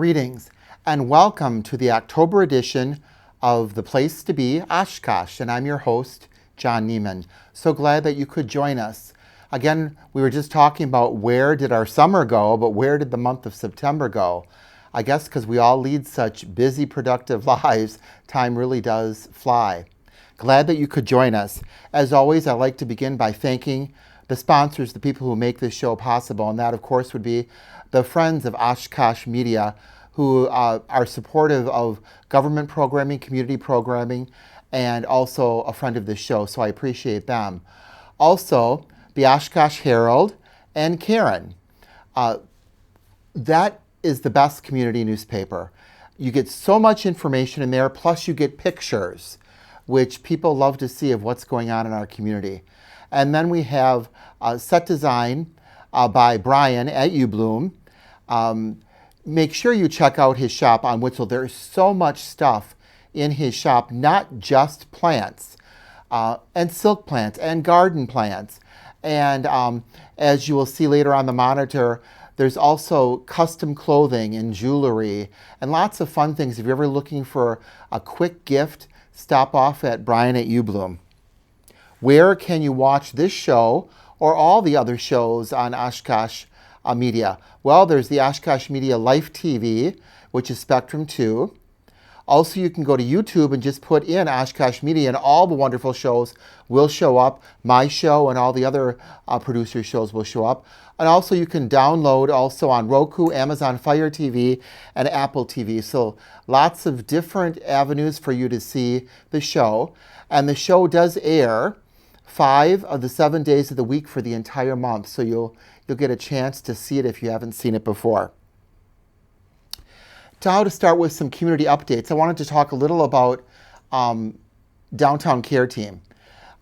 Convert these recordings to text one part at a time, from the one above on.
Greetings and welcome to the October edition of The Place to Be, Oshkosh, and I'm your host, John Neiman. So glad that you could join us. Again, we were just talking about where did our summer go, but where did the month of September go? I guess because we all lead such busy, productive lives, time really does fly. Glad that you could join us. As always, I'd like to begin by thanking the sponsors, the people who make this show possible, and that, of course, would be the friends of Oshkosh Media, who are supportive of government programming, community programming, and also a friend of this show, so I appreciate them. Also, the Oshkosh Herald and Karen. That is the best community newspaper. You get so much information in there, plus you get pictures, which people love to see of what's going on in our community. And then we have set design by Brian at UBloom. Make sure you check out his shop on Witzel. There's so much stuff in his shop, not just plants, and silk plants and garden plants. And as you will see later on the monitor, there's also custom clothing and jewelry and lots of fun things. If you're ever looking for a quick gift, stop off at Brian at UBloom. Where can you watch this show or all the other shows on Oshkosh Media? Well, there's the Oshkosh Media Life TV, which is Spectrum 2. Also, you can go to YouTube and just put in Oshkosh Media and all the wonderful shows will show up. My show and all the other producer shows will show up. And also you can download also on Roku, Amazon Fire TV, and Apple TV. So lots of different avenues for you to see the show. And the show does air 5 of the 7 days of the week for the entire month. So you'll get a chance to see it if you haven't seen it before. Now to start with some community updates, I wanted to talk a little about Downtown Care Team.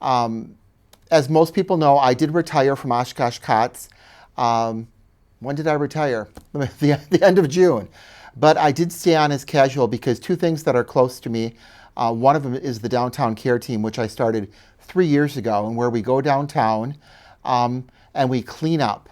As most people know, I did retire from Oshkosh COTS. When did I retire? The end of June. But I did stay on as casual because two things that are close to me. One of them is the Downtown Care Team, which I started 3 years ago, and where we go downtown and we clean up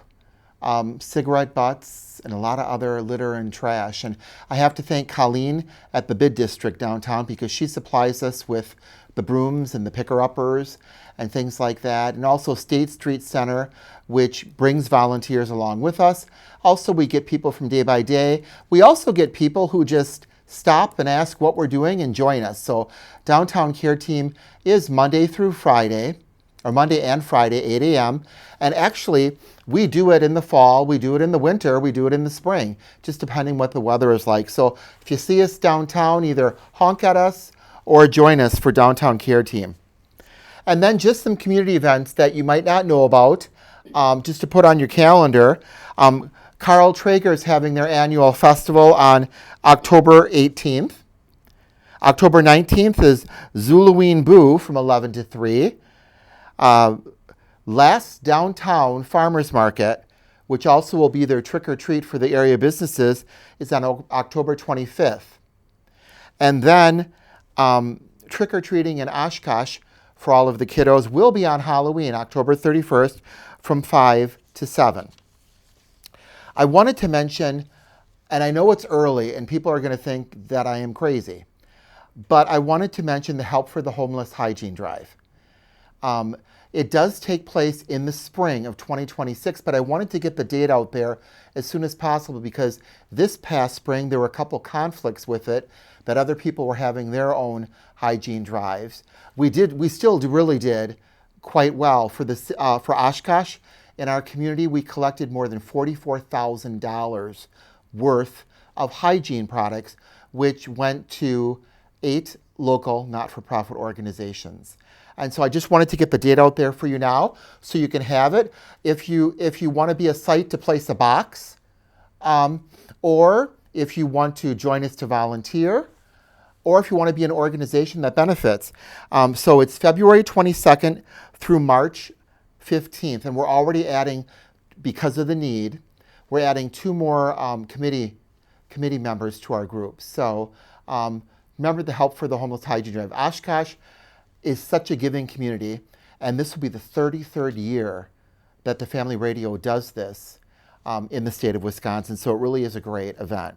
cigarette butts and a lot of other litter and trash. And I have to thank Colleen at the Bid District downtown because she supplies us with the brooms and the picker-uppers and things like that. And also State Street Center, which brings volunteers along with us. Also, we get people from day by day. We also get people who just stop and ask what we're doing and join us. So Downtown Care Team is Monday through Friday, or Monday and Friday, 8 a.m. And actually, we do it in the fall, we do it in the winter, we do it in the spring, just depending what the weather is like. So if you see us downtown, either honk at us or join us for Downtown Care Team. And then just some community events that you might not know about, just to put on your calendar. Carl Traeger is having their annual festival on October 18th. October 19th is Zulaween Boo from 11 to 3. Last Downtown Farmers Market, which also will be their trick-or-treat for the area businesses, is on October 25th. And then trick-or-treating in Oshkosh for all of the kiddos will be on Halloween, October 31st, from 5 to 7. I wanted to mention, and I know it's early and people are going to think that I am crazy, but I wanted to mention the Help for the Homeless Hygiene Drive. It does take place in the spring of 2026, but I wanted to get the date out there as soon as possible because this past spring there were a couple conflicts with it that other people were having their own hygiene drives. We still really did quite well for Oshkosh. In our community, we collected more than $44,000 worth of hygiene products, which went to 8 local not-for-profit organizations. And so I just wanted to get the date out there for you now so you can have it. If you want to be a site to place a box, or if you want to join us to volunteer, or if you want to be an organization that benefits. So it's February 22nd through March 15th, and we're already adding, because of the need, we're adding 2 more committee members to our group. So remember the Help for the Homeless Hygiene Drive. Oshkosh is such a giving community, and this will be the 33rd year that the Family Radio does this in the state of Wisconsin, so it really is a great event.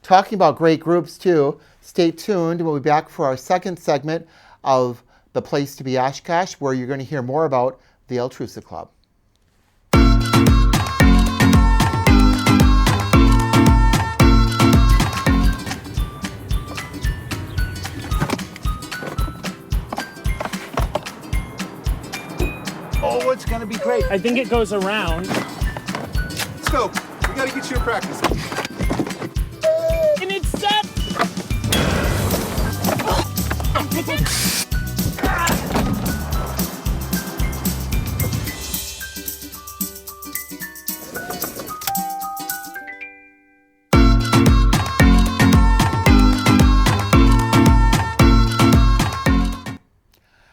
talking about great groups too. Stay tuned. We'll be back for our second segment of The Place to Be Oshkosh, where you're going to hear more about the Altrusa Club. Oh, it's going to be great. I think it goes around. Let's go. We got to get you in practice. And it's set.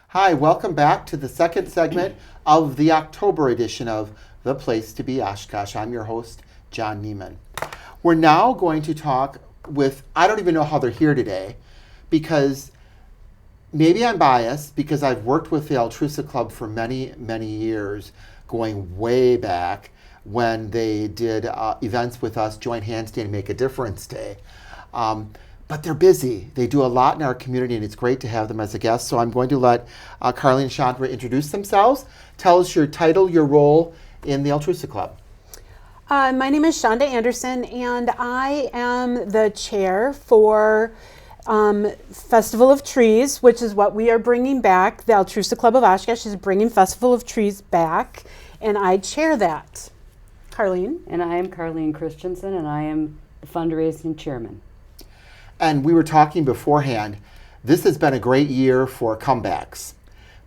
Hi, welcome back to the second segment of the October edition of The Place to Be Oshkosh. I'm your host, John Neiman. We're now going to talk with, I don't even know how they're here today, because maybe I'm biased because I've worked with the Altrusa Club for many, many years, going way back when they did events with us, Join Hands Day and Make a Difference Day. But they're busy. They do a lot in our community, and it's great to have them as a guest. So I'm going to let Carly and Chandra introduce themselves. Tell us your title, your role in the Altrusa Club. My name is Shonda Anderson, and I am the chair for Festival of Trees, which is what we are bringing back. The Altrusa Club of Oshkosh is bringing Festival of Trees back, and I chair that. Carlene? And I am Carlene Christensen, and I am the fundraising chairman. And we were talking beforehand, this has been a great year for comebacks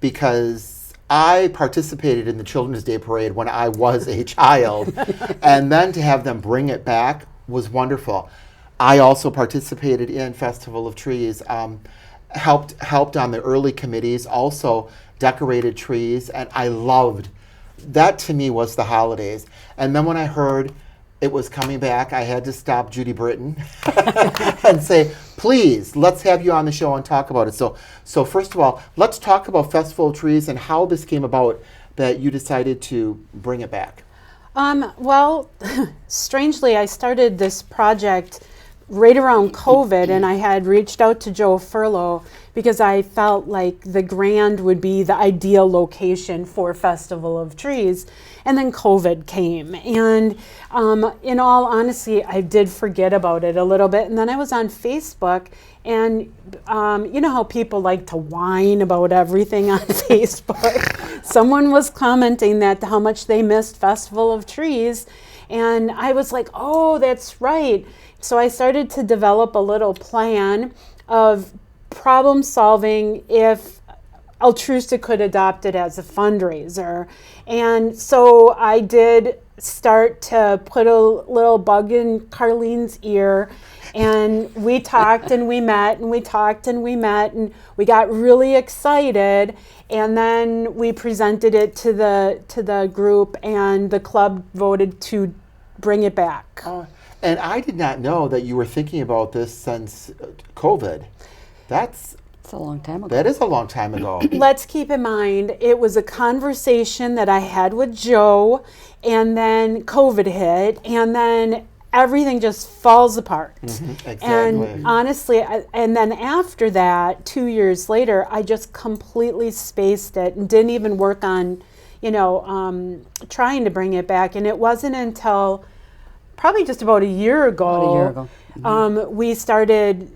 because I participated in the Children's Day Parade when I was a child, and then to have them bring it back was wonderful. I also participated in Festival of Trees, helped on the early committees, also decorated trees, and I loved that. To me was the holidays. And then when I heard it was coming back, I had to stop Judy Britton and say, please, let's have you on the show and talk about it. So first of all, let's talk about Festival of Trees and how this came about that you decided to bring it back. Well, strangely, I started this project right around COVID, and I had reached out to Joe Furlow because I felt like the Grand would be the ideal location for Festival of Trees. And then COVID came, and in all honesty, I did forget about it a little bit. And then I was on Facebook, and you know how people like to whine about everything on Facebook. Someone was commenting that how much they missed Festival of Trees, and I was like, oh, that's right. So I started to develop a little plan of problem solving if Altrusa could adopt it as a fundraiser. And so I did start to put a little bug in Carlene's ear, and we talked and we met and we talked and we met, and we got really excited, and then we presented it to the group, and the club voted to bring it back. And I did not know that you were thinking about this since COVID. That's a long time ago. That is a long time ago. Let's keep in mind, it was a conversation that I had with Joe, and then COVID hit, and then everything just falls apart. Exactly. And honestly, and then after that, 2 years later, I just completely spaced it and didn't even work on, trying to bring it back. And it wasn't until probably just about a year ago, we started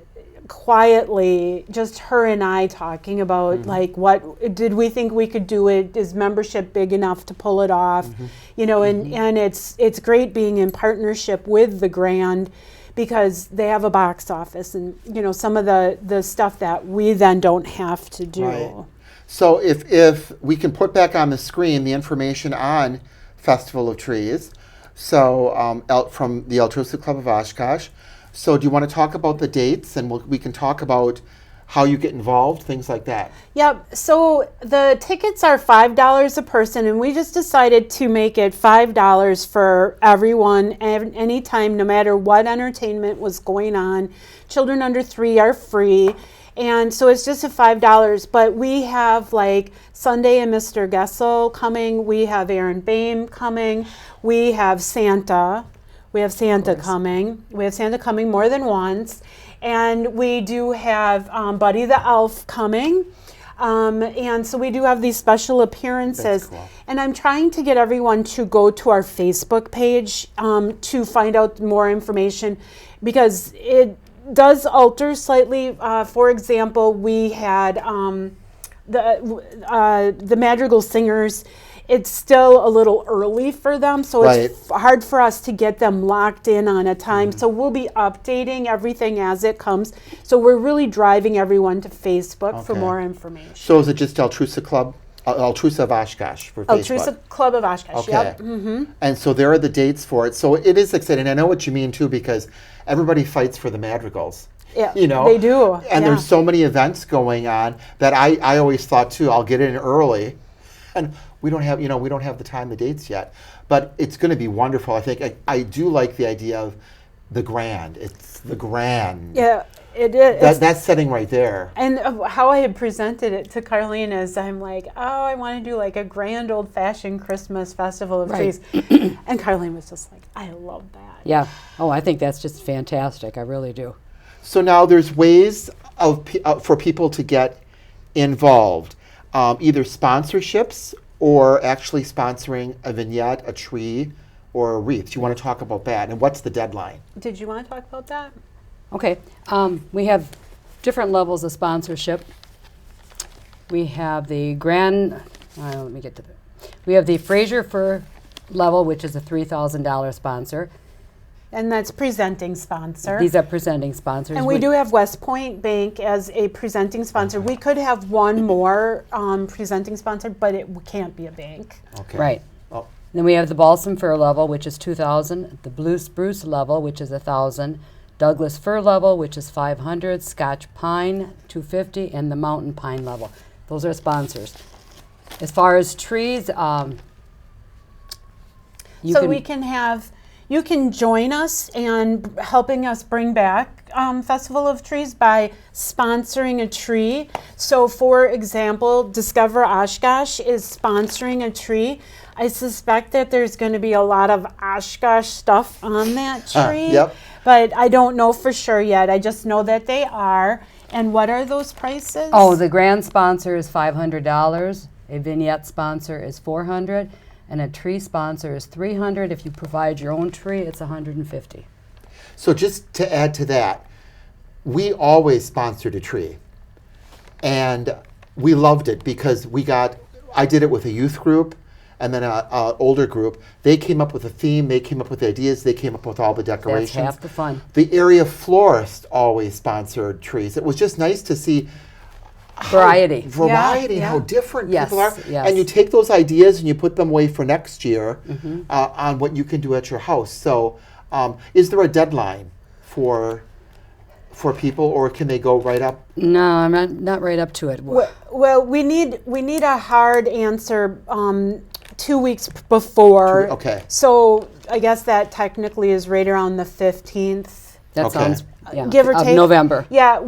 quietly, just her and I talking about like, what did we think we could do it? Is membership big enough to pull it off? And it's great being in partnership with the Grand, because they have a box office and some of the stuff that we then don't have to do. Right. So if we can put back on the screen the information on Festival of Trees, so from the Altrusa Club of Oshkosh. So do you want to talk about the dates, and we can talk about how you get involved, things like that? Yep. So the tickets are $5 a person, and we just decided to make it $5 for everyone, anytime, no matter what entertainment was going on. Children under 3 are free. And so it's just a $5, but we have like Sunday and Mr. Gessel coming, we have Aaron Boehm coming, we have Santa, We have Santa coming. We have Santa coming more than once. And we do have Buddy the Elf coming. And so we do have these special appearances. That's cool. And I'm trying to get everyone to go to our Facebook page to find out more information, because it does alter slightly. For example, we had the Madrigal Singers. It's still a little early for them, so it's hard for us to get them locked in on a time. So we'll be updating everything as it comes. So we're really driving everyone to Facebook for more information. So is it just Altrusa Club? Altrusa of Oshkosh for Facebook? Altrusa Club of Oshkosh, Okay. yep. And so there are the dates for it. So it is exciting. I know what you mean, too, because everybody fights for the Madrigals. Yeah, You know? they do. And there's so many events going on that I always thought, too, I'll get in early. And we don't have the time, the dates yet. But it's going to be wonderful. I think I do like the idea of the grand. It's the grand. Yeah, it is. That's setting right there. And how I had presented it to Carlene is I'm like, oh, I want to do like a grand old-fashioned Christmas festival of trees. And Carlene was just like, I love that. Yeah. Oh, I think that's just fantastic. I really do. So now there's ways for people to get involved, either sponsorships or actually sponsoring a vignette, a tree, or a wreath. Do you want to talk about that? And what's the deadline? Did you want to talk about that? Okay. We have different levels of sponsorship. We have the we have the Fraser Fur level, which is a $3,000 sponsor. And that's presenting sponsor. These are presenting sponsors. And we do have West Point Bank as a presenting sponsor. We could have one more presenting sponsor, but it can't be a bank. Okay. Right. Oh, Then we have the Balsam Fir level, which is $2,000. The Blue Spruce level, which is $1,000. Douglas Fir level, which is $500. Scotch Pine, $250, and the Mountain Pine level. Those are sponsors. As far as trees, you can join us and helping us bring back Festival of Trees by sponsoring a tree. So for example, Discover Oshkosh is sponsoring a tree. I suspect that there's going to be a lot of Oshkosh stuff on that tree. Yep. But I don't know for sure yet. I just know that they are. And what are those prices? Oh, the grand sponsor is $500. A vignette sponsor is $400. And a tree sponsor is $300. If you provide your own tree, it's $150. so just to add to that, we always sponsored a tree. And we loved it because I did it with a youth group and then an older group. They came up with a theme, they came up with ideas, they came up with all the decorations. That's half the fun. The area florist always sponsored trees. It was just nice to see Variety. How different Yes, people are. yes. And you take those ideas and you put them away for next year on what you can do at your house. So is there a deadline for people, or can they go right up? No, I'm not right up to it. Well, we need a hard answer 2 weeks before. Okay. So I guess that technically is right around the 15th. That Okay. sounds, yeah, Give or of take. November. Yeah,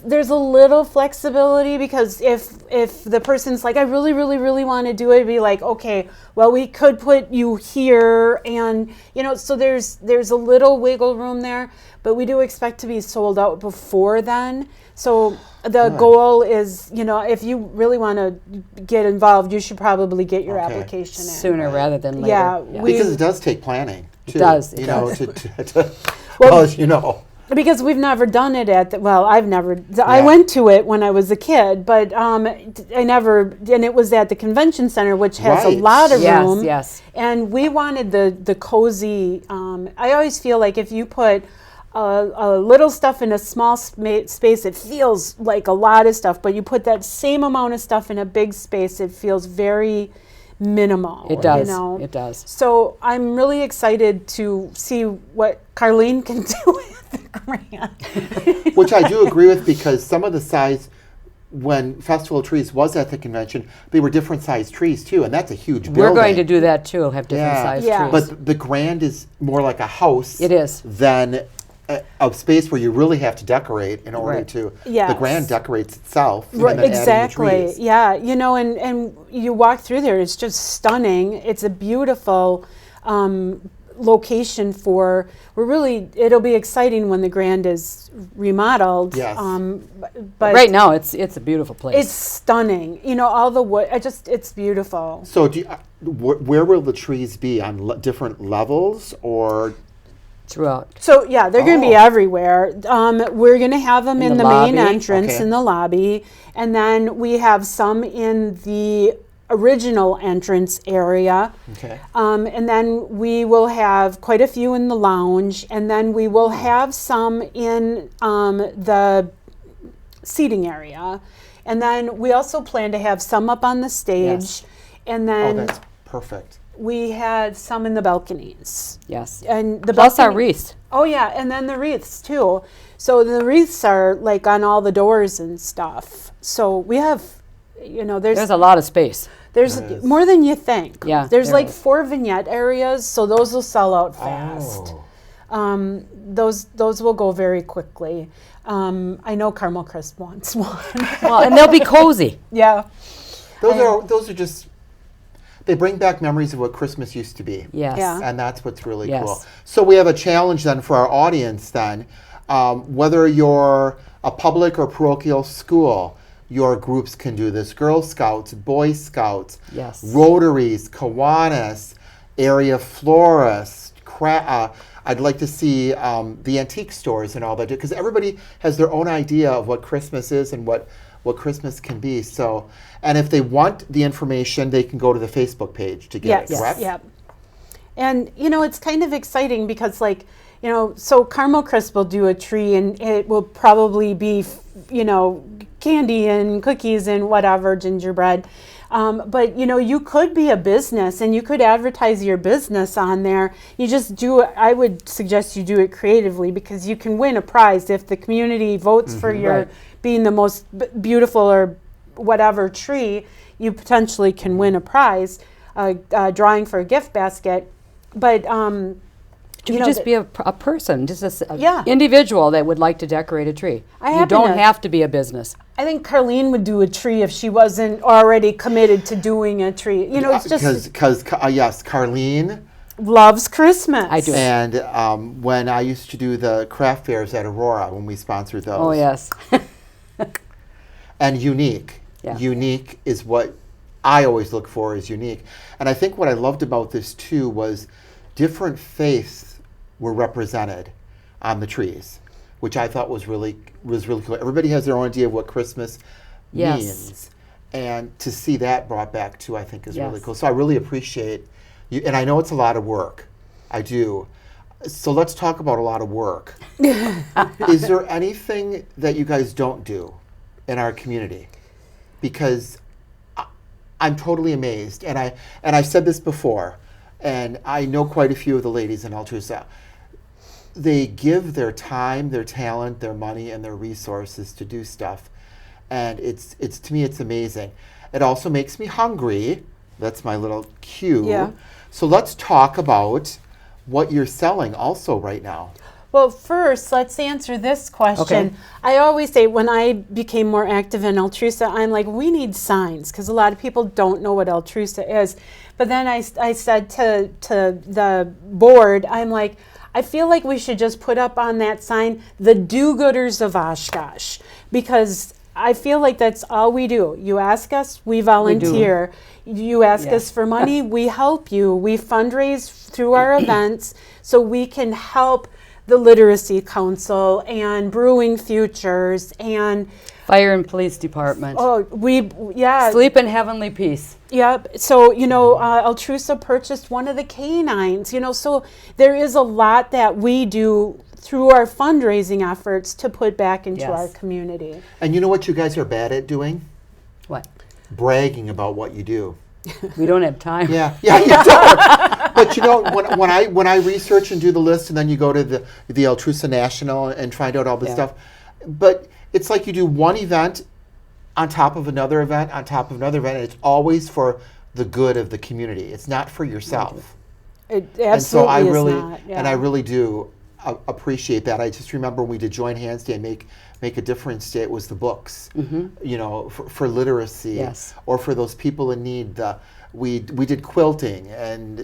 there's a little flexibility because if the person's like, I really, really, really want to do it, it'd be like, okay, well, we could put you here, and so there's a little wiggle room there, but we do expect to be sold out before then. So the goal is, if you really want to get involved, you should probably get your Okay. application in. Sooner rather than later. Yeah, Because it does take planning, too. does, it You know, does. well, as you know. Because we've never done it I've never, I went to it when I was a kid, but I never, and it was at the convention center, which has a Right. lot of Yes, room. yes. And we wanted the cozy, I always feel like if you put a little stuff in a small space, it feels like a lot of stuff, but you put that same amount of stuff in a big space, it feels very minimal. It does. You It does. So I'm really excited to see what Carlene can do with the grant. Which I do agree with, because some of the size, when Festival of Trees was at the convention, they were different sized trees too, and that's a huge building. We're going to do that too, have different Yeah. sized Yeah. trees. But the Grand is more like a house. It is. Than a space where you really have to decorate in order Right. to. Yes. The Grand decorates itself. Right, and then adding the exactly. trees. Yeah, and you walk through there, it's just stunning. It's a beautiful location for, it'll be exciting when the Grand is remodeled. Yes. But Right now, it's a beautiful place. it's stunning. You know, all the wood, it's beautiful. So where will the trees be, on different levels or? throughout. So yeah, they're going to be everywhere. We're going to have them in the the main lobby? entrance Okay. in the lobby, and then we have some in the original entrance area. Okay. And then we will have quite a few in the lounge, and then we will have some in the seating area. And then we also plan to have some up on the stage. Yes. And Oh, then that's perfect. we had some in the balconies. Yes. And the Plus our balcony- wreaths. Oh yeah, and then the wreaths too. So the wreaths are like on all the doors and stuff. So we have, There's a lot of space. there's There is. more than you think. Yeah, There's there like is. 4 vignette areas, so those will sell out fast. Oh. Those will go very quickly. I know Caramel Crisp wants one. Well, and they'll be cozy. Yeah. Those are just, they bring back memories of what Christmas used to be. Yes. Yeah. And that's what's really Yes. cool. So we have a challenge then for our audience then. Whether you're a public or parochial school, your groups can do this. Girl Scouts, Boy Scouts, Yes. Rotaries, Kiwanis, area florists. I'd like to see the antique stores and all that, because everybody has their own idea of what Christmas is and what Christmas can be. So, and if they want the information, they can go to the Facebook page to get Yes. it, correct? Yep. And it's kind of exciting because so Caramel Crisp will do a tree, and it will probably be candy and cookies and whatever, gingerbread. But you could be a business and you could advertise your business on there. You just do it. I would suggest you do it creatively, because you can win a prize if the community votes for your Right. being the most beautiful or whatever tree. You potentially can win a prize, drawing for a gift basket. But You could just be a person, just a Yeah. individual that would like to decorate a tree. I You happen don't to- have to be a business. I think Carlene would do a tree if she wasn't already committed to doing a tree. It's just Because yes, Carlene, loves Christmas. I do. and when I used to do the craft fairs at Aurora, when we sponsored those. Oh, yes. And unique. Yeah. Unique is what I always look for, is unique. And I think what I loved about this too was different faiths were represented on the trees, which I thought was really cool. Everybody has their own idea of what Christmas Yes. means. And to see that brought back too, I think is really Yes. cool. So I really appreciate you, and I know it's a lot of work. I do. So let's talk about a lot of work. Is there anything that you guys don't do in our community? Because I'm totally amazed, and I've said this before, and I know quite a few of the ladies in Altrusa. They give their time, their talent, their money, and their resources to do stuff, and it's to me it's amazing. It also makes me hungry. That's my little cue. Yeah. So let's talk about what you're selling also right now. Well, first, let's answer this question. Okay. I always say, when I became more active in Altrusa, I'm like, we need signs, because a lot of people don't know what Altrusa is. But then I said to the board, I'm like, I feel like we should just put up on that sign, the do-gooders of Oshkosh, because I feel like that's all we do. You ask us, we volunteer. You ask Yes. us for money, we help you. We fundraise through our events so we can help the Literacy Council and Brewing Futures and Fire and Police Department. Sleep. Sleep in heavenly peace. Yep. So, Altrusa purchased one of the canines, so there is a lot that we do through our fundraising efforts to put back into Yes. our community. And you know what you guys are bad at doing? What? Bragging about what you do. We don't have time. Yeah, you don't. But when I research and do the list, and then you go to the Altrusa National and find out all this Yeah. stuff, but it's like you do one event on top of another event on top of another event, and it's always for the good of the community. It's not for yourself. It And so absolutely I is really, not. Yeah. and I really do appreciate that. I just remember when we did Join Hands Day and Make a Difference Day, it was the books, for literacy, Yes. or for those people in need, We did quilting and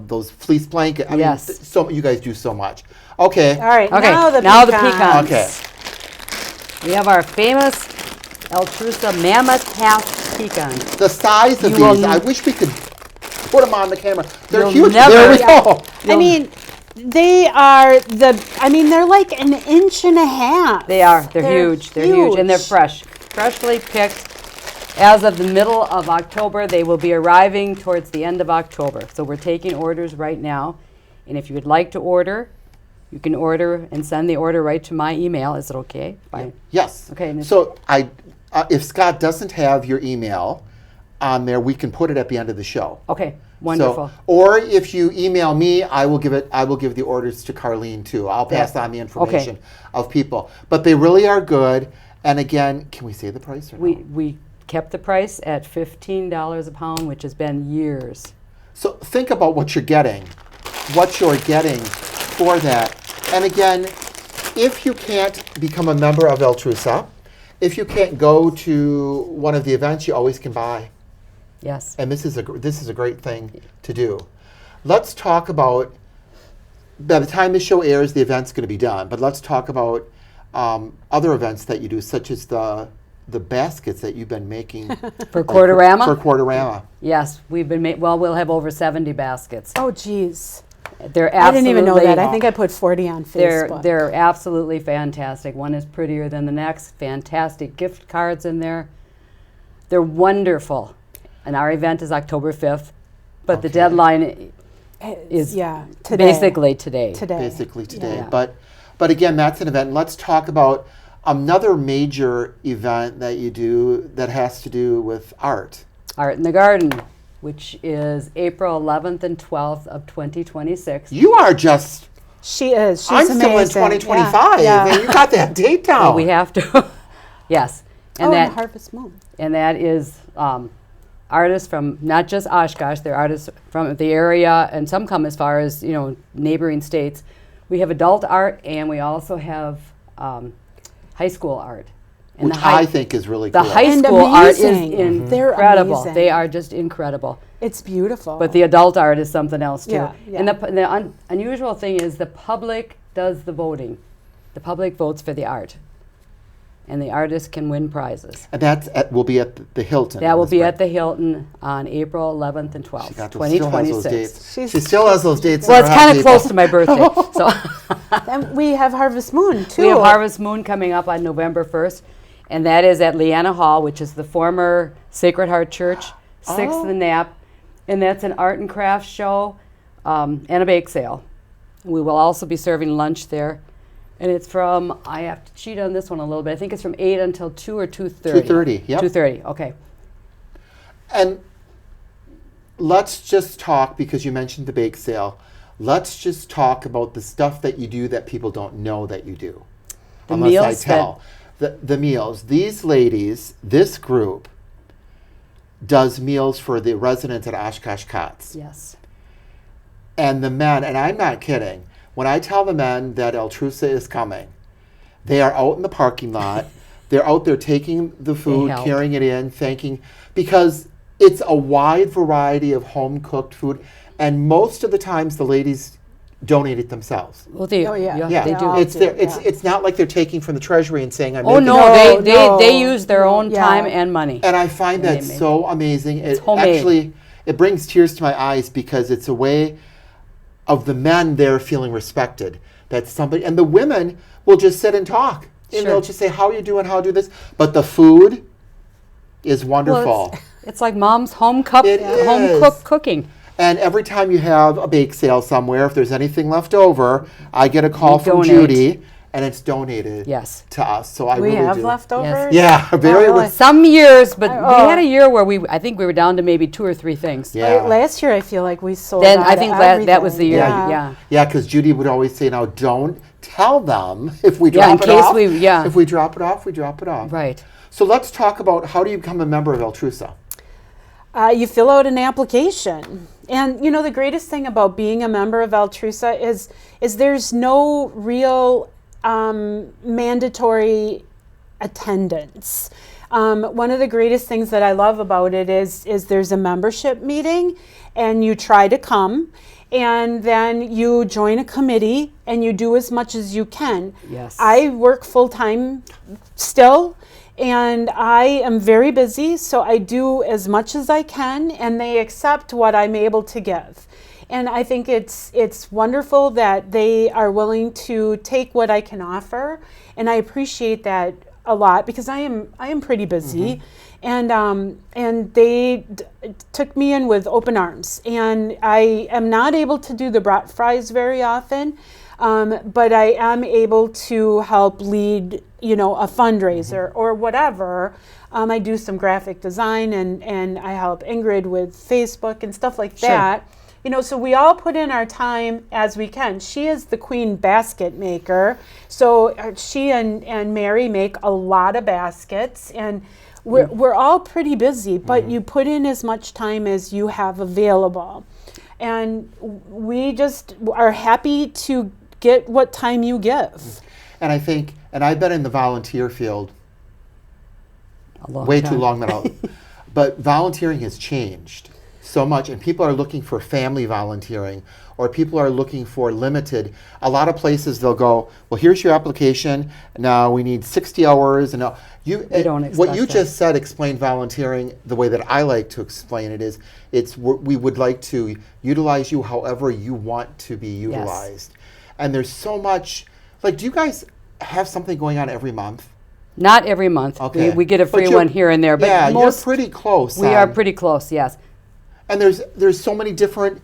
those fleece blankets. Yes. So you guys do so much. Okay. All right, Okay, now the now the pecans. pecans. Okay. We have our famous Altrusa Mammoth Half Pecans. The size of You will these, I n- wish we could put them on the camera. They're You'll huge. never- There we Yeah. go. I mean, they're like an inch and a half. They are. They're huge. They're huge. And they're fresh. Freshly picked. As of the middle of October, they will be arriving towards the end of October. So we're taking orders right now. And if you would like to order, you can order and send the order right to my email. Is it okay? Fine. Yes. Okay, and it's- So if Scott doesn't have your email on there, we can put it at the end of the show. Okay. Wonderful. So, or if you email me, I will give the orders to Carlene too. I'll pass on the information of people. But they really are good. And again, can we say the price or no? We kept the price at $15 a pound, which has been years. So think about what you're getting for that. And again, if you can't become a member of Altrusa, if you can't go to one of the events, you always can buy. Yes. And this is a great thing to do. Let's talk about, by the time this show airs, the event's going to be done. But let's talk about other events that you do, such as the baskets that you've been making For Quarterama? For Quarterama. Yes, we've been we'll have over 70 baskets. Oh, geez. They're I absolutely didn't even know that. I think I put 40 on Facebook. They're absolutely fantastic. One is prettier than the next. Fantastic gift cards in there. They're wonderful. And our event is October 5th, but the deadline is today. basically today. Basically today. Yeah. But again, that's an event. Let's talk about another major event that you do that has to do with art. Art in the Garden, which is April 11th and 12th of 2026. You are just, She is. She's I'm still in amazing. 2025, Yeah. and you got that date down. Well, we have to. Yes. And the Harvest Moon. And that is artists from not just Oshkosh, they're artists from the area, and some come as far as, neighboring states. We have adult art, and we also have high school art. And Which I think is really the cool. high And school art is amazing. They're incredible. amazing. They are just incredible. It's beautiful. But the adult art is something else too. Yeah, yeah. And the unusual thing is the public does the voting. The public votes for the art. And the artist can win prizes. And will be at the Hilton. That will be at the Hilton on April 11th and 12th, Still has those 2026. dates. She still has those dates. Well, in it's her kind head, of close people. to my birthday. So And we have Harvest Moon, too. we have Harvest Moon coming up on November 1st. And that is at Leanna Hall, which is the former Sacred Heart Church, 6th and Knapp. And that's an art and crafts show and a bake sale. We will also be serving lunch there. And it's from, I have to cheat on this one a little bit, I think it's from 8 until 2 or 2:30. 2:30, yep. 2:30, okay. And let's just talk, because you mentioned the bake sale, let's just talk about the stuff that you do that people don't know that you do. The Unless meals I tell. The meals. These ladies, this group, does meals for the residents at Oshkosh Cots. Yes. And the men, and I'm not kidding, when I tell the men that Altrusa is coming, they are out in the parking lot. They're out there taking the food, help. carrying it in, thanking, because it's a wide variety of home-cooked food. And most of the times the ladies donate it themselves. Well, they, Oh, yeah. Yeah, they do. It's do, there. yeah. It's not like they're taking from the treasury and saying, "I'm Oh making no, it." they no, use their own yeah. time and money. And I find that They make so amazing. It's It homemade. actually it brings tears to my eyes, because it's a way of the men there feeling respected. That somebody, and the women will just sit and talk, and Sure. they'll just say, "How are you doing? How do this?" But the food is wonderful. Well, it's like mom's home It is. cooked cooking. And every time you have a bake sale somewhere, if there's anything left over, I get a call We from donate. Judy, and it's donated Yes. to us. So I We really have do. leftovers? Yeah, very. Oh, really? Some years, but Oh. we had a year where I think we were down to maybe 2 or 3 things. Yeah. Last year, I feel like we sold Then out I think of that was the year. everything. Yeah. Yeah, because Judy would always say, "Now don't tell them if we Yeah, drop in it case off. we- If we drop it off, we drop it off." Right. So let's talk about, how do you become a member of Altrusa? You fill out an application. And the greatest thing about being a member of Altrusa is there's no real mandatory attendance. One of the greatest things that I love about it is there's a membership meeting, and you try to come, and then you join a committee and you do as much as you can. Yes. I work full time still, and I am very busy, so I do as much as I can, and they accept what I'm able to give. And I think it's wonderful that they are willing to take what I can offer, and I appreciate that a lot because I am pretty busy, and they took me in with open arms. And I am not able to do the brat fries very often, but I am able to help lead, a fundraiser or whatever. I do some graphic design, and I help Ingrid with Facebook and stuff like that. So we all put in our time as we can. She is the queen basket maker. So she and Mary make a lot of baskets, and we're all pretty busy, but you put in as much time as you have available. And we just are happy to get what time you give. And I think, and I've been in the volunteer field way too long now, but volunteering has changed so much, and people are looking for family volunteering, or people are looking for limited. A lot of places they'll go, well, here's your application. Now we need 60 hours, and They don't expect what you that. just said explained volunteering the way that I like to explain it is we would like to utilize you however you want to be utilized. And there's so much. Like, do you guys have something going on every month? Not every month. Okay. We get a But free you're- one here and there, but yeah, most you're pretty close. we are on- pretty close. Yes. And there's so many different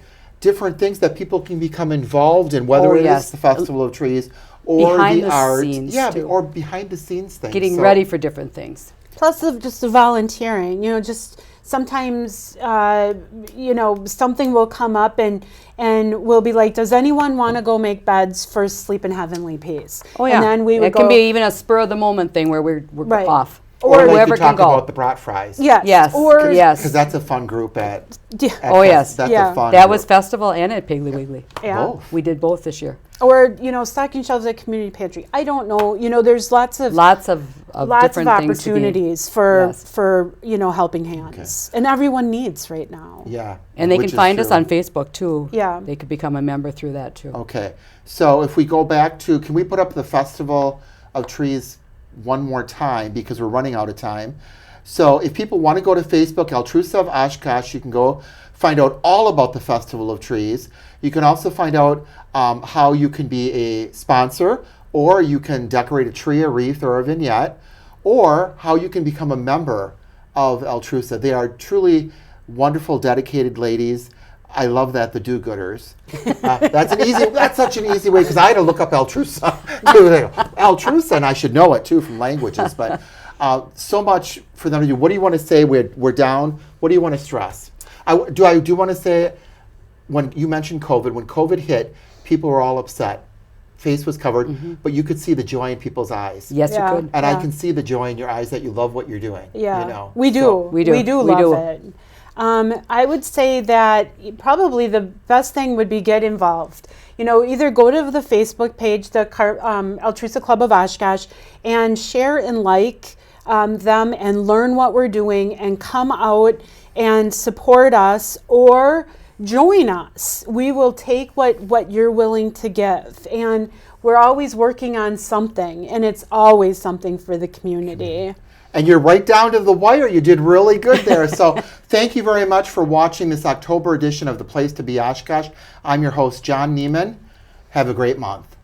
things that people can become involved in, whether Oh, it yes. is the Festival of Trees or Behind the the art, scenes, yeah, too. or behind the scenes things. Getting So- ready for different things. Plus just the volunteering, just sometimes, something will come up and we'll be like, does anyone want to go make beds for Sleep in Heavenly Peace? Oh yeah. And then we would it can go, be even a spur of the moment thing where we're Right. off. Or like whoever you talk can go. about the brat fries. yes, Yes. or Yes. Because that's a fun group at. yeah, Oh, yes. That's Yeah. a fun. That group. was festival and at Piggly Wiggly. yeah. Both. We did both this year. Or stocking shelves at community pantry. I don't know. There's lots of Lots of different things to be- opportunities for Yes. for helping hands, and everyone needs right now. Yeah. And they which can is find us true. on Facebook too. Yeah. They could become a member through that too. Okay. So if we go back to, can we put up the Festival of Trees one more time because we're running out of time? So if people want to go to Facebook, Altrusa of Oshkosh, you can go find out all about the Festival of Trees. You can also find out how you can be a sponsor, or you can decorate a tree, a wreath, or a vignette, or how you can become a member of Altrusa. They are truly wonderful, dedicated ladies. I love that, the do-gooders. That's such an easy way, because I had to look up Altrusa. Altrusa, and I should know it too from languages, but so much for them to do. What do you want to say? We're down. What do you want to stress? I do want to say, when you mentioned COVID, when COVID hit, people were all upset. Face was covered, but you could see the joy in people's eyes. Yes, Yeah. you could. And I Yeah. can see the joy in your eyes that you love what you're doing. Yeah, we do. So- We do. We do We love do. it. I would say that probably the best thing would be get involved. Either go to the Facebook page, the Altrusa Club of Oshkosh, and share and like them and learn what we're doing and come out and support us or join us. We will take what you're willing to give. And we're always working on something, and it's always something for the community. And you're right down to the wire. You did really good there. So thank you very much for watching this October edition of The Place to Be Oshkosh. I'm your host, John Neiman. Have a great month.